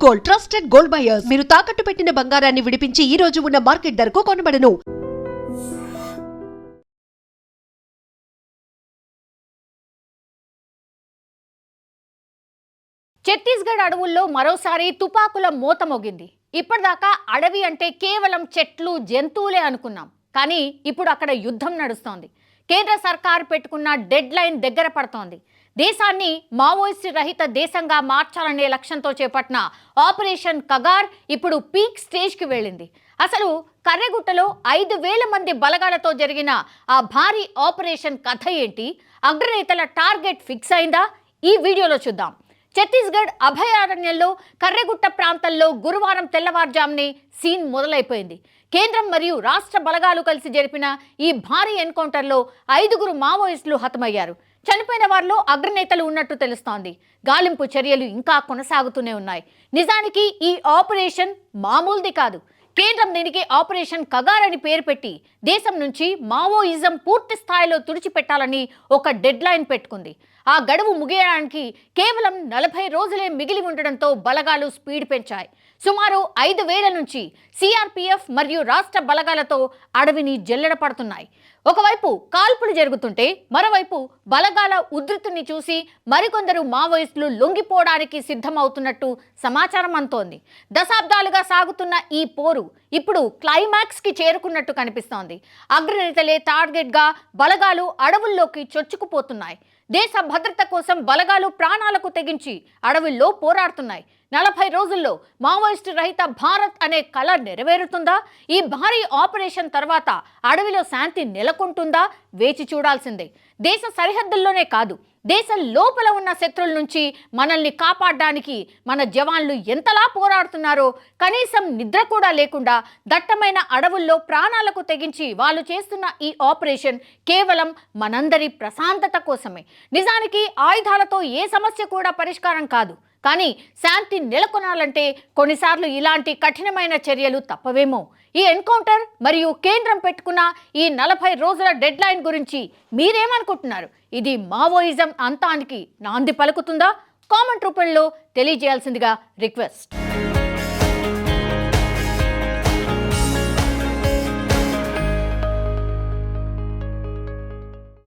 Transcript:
Gold, trusted gold buyers. మీరు తాకట్టు పెట్టిన బంగారాన్ని విడిపించి ఈ రోజు ఉన్న మార్కెట్ ధరకు కొనబడను. ఛత్తీస్గఢ్ అడవుల్లో మరోసారి తుపాకుల మోత మోగింది. ఇప్పటిదాకా అడవి అంటే కేవలం చెట్లు, జంతువులే అనుకున్నాం. కానీ ఇప్పుడు అక్కడ యుద్ధం నడుస్తోంది. కేంద్ర సర్కార్ పెట్టుకున్న డెడ్ లైన్ దగ్గర పడుతోంది. దేశాన్ని మావోయిస్టు రహిత దేశంగా మార్చాలనే లక్ష్యంతో చేపట్టిన ఆపరేషన్ కగార్ ఇప్పుడు పీక్ స్టేజ్కి వెళ్ళింది. అసలు కర్రెగుట్టలో 5,000 మంది బలగాలతో జరిగిన ఆ భారీ ఆపరేషన్ కథ ఏంటి? అగ్రనేతల టార్గెట్ ఫిక్స్ అయిందా? ఈ వీడియోలో చూద్దాం. ఛత్తీస్గఢ్ అభయారణ్యంలో కర్రెగుట్ట ప్రాంతంలో గురువారం తెల్లవారుజామునే సీన్ మొదలైపోయింది. కేంద్రం మరియు రాష్ట్ర బలగాలు కలిసి జరిపిన ఈ భారీ ఎన్కౌంటర్లో 5గురు మావోయిస్టులు హతమయ్యారు. చనిపోయిన వారిలో అగ్రనేతలు ఉన్నట్టు తెలుస్తోంది. గాలింపు చర్యలు ఇంకా కొనసాగుతూనే ఉన్నాయి. నిజానికి ఈ ఆపరేషన్ మామూలుది కాదు. కేంద్రం దీనికి ఆపరేషన్ కగార్ అని పేరు పెట్టి దేశం నుంచి మావోయిజం పూర్తి స్థాయిలో తుడిచిపెట్టాలని ఒక డెడ్ లైన్ పెట్టుకుంది. ఆ గడువు ముగియడానికి కేవలం 40 రోజులే మిగిలి ఉండడంతో బలగాలు స్పీడ్ పెంచాయి. సుమారు 5,000 నుంచి సిఆర్పిఎఫ్ మరియు రాష్ట్ర బలగాలతో అడవిని జల్లెడ పడుతున్నాయి. ఒకవైపు కాల్పులు జరుగుతుంటే మరోవైపు బలగాల ఉధృతిని చూసి మరికొందరు మావోయిస్టులు లొంగిపోవడానికి సిద్ధమవుతున్నట్టు సమాచారం అందుతోంది. దశాబ్దాలుగా సాగుతున్న ఈ పోరు ఇప్పుడు క్లైమాక్స్కి చేరుకున్నట్టు కనిపిస్తోంది. అగ్రనేతలే టార్గెట్గా బలగాలు అడవుల్లోకి చొచ్చుకుపోతున్నాయి. దేశ భద్రత కోసం బలగాలు ప్రాణాలకు తెగించి అడవుల్లో పోరాడుతున్నాయి. 40 రోజుల్లో మావోయిస్టు రహిత భారత్ అనే కళ నెరవేరుతుందా? ఈ భారీ ఆపరేషన్ తర్వాత అడవిలో శాంతి నెలకొంటుందా? వేచి చూడాల్సిందే. దేశ సరిహద్దుల్లోనే కాదు, దేశం లోపల ఉన్న శత్రువుల నుంచి మనల్ని కాపాడడానికి మన జవాన్లు ఎంతలా పోరాడుతున్నారో, కనీసం నిద్ర కూడా లేకుండా దట్టమైన అడవుల్లో ప్రాణాలకు తెగించి వాళ్ళు చేస్తున్న ఈ ఆపరేషన్ కేవలం మనందరి ప్రశాంతత కోసమే. నిజానికి ఆయుధాలతో ఏ సమస్య కూడా పరిష్కారం కాదు. కానీ శాంతి నెలకొనాలంటే కొన్నిసార్లు ఇలాంటి కఠినమైన చర్యలు తప్పవేమో. ఈ ఎన్కౌంటర్ మరియు కేంద్రం పెట్టుకున్న ఈ 40 రోజుల డెడ్ లైన్ గురించి మీరేమనుకుంటున్నారు? ఇది మావోయిజం అంతానికి నాంది పలుకుతుందా? కామెంట్ రూపంలో తెలియజేయాల్సిందిగా రిక్వెస్ట్.